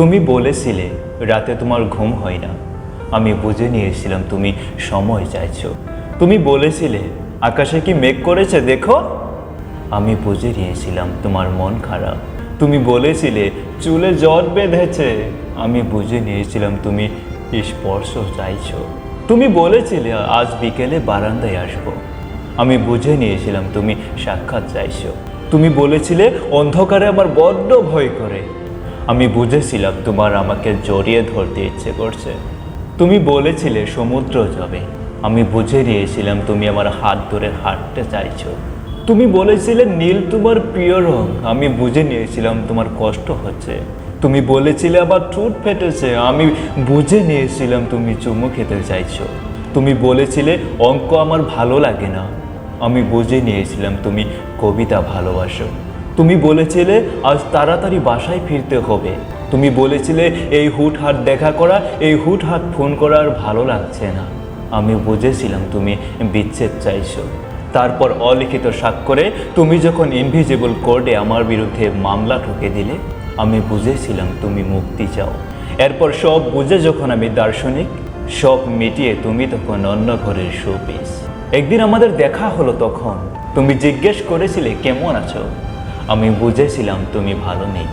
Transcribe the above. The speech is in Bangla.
তুমি বলেছিলে রাতে তোমার ঘুম হয় না। আমি বুঝে নিয়েছিলাম তুমি সময় চাইছো। তুমি বলেছিলে আকাশে কি মেঘ করেছে দেখো। আমি বুঝে নিয়েছিলাম তোমার মন খারাপ। তুমি বলেছিলে চুলে জট বেঁধেছে। আমি বুঝে নিয়েছিলাম তুমি স্পর্শ চাইছো। তুমি বলেছিলে আজ বিকেলে বারান্দায় আসবো। আমি বুঝে নিয়েছিলাম তুমি সাক্ষাৎ চাইছো। তুমি বলেছিলে অন্ধকারে আমার বড্ড ভয় করে। আমি বুঝেছিলাম তোমার আমাকে জড়িয়ে ধরতে ইচ্ছে করছে। তুমি বলেছিলে সমুদ্র যাবে। আমি বুঝে নিয়েছিলাম তুমি আমার হাত ধরে হাঁটতে চাইছো। তুমি বলেছিলে নীল তোমার প্রিয় রং। আমি বুঝে নিয়েছিলাম তোমার কষ্ট হচ্ছে। তুমি বলেছিলে আবার ঠোঁট ফেটেছে। আমি বুঝে নিয়েছিলাম তুমি চুমু খেতে চাইছো। তুমি বলেছিলে অঙ্ক আমার ভালো লাগে না। আমি বুঝে নিয়েছিলাম তুমি কবিতা ভালোবাসো। তুমি বলেছিলে আজ তাড়াতাড়ি বাসায় ফিরতে হবে। তুমি বলেছিলে এই হুটহাট দেখা করা, এই হুটহাট ফোন করা আর ভালো লাগছে না। আমি বুঝেছিলাম তুমি বিচ্ছেদ চাইছো। তারপর অলিখিত স্বাক্ষরে তুমি যখন ইনভিজিবল কোর্টে আমার বিরুদ্ধে মামলা ঠুকে দিলে, আমি বুঝেছিলাম তুমি মুক্তি চাও। এরপর সব বুঝে যখন আমি দার্শনিক, সব মিটিয়ে তুমি তখন অন্য ঘরের শোপিস। একদিন আমাদের দেখা হলো, তখন তুমি জিজ্ঞেস করেছিলে কেমন আছো। আমি বুঝেছিলাম তুমি ভালো নেই।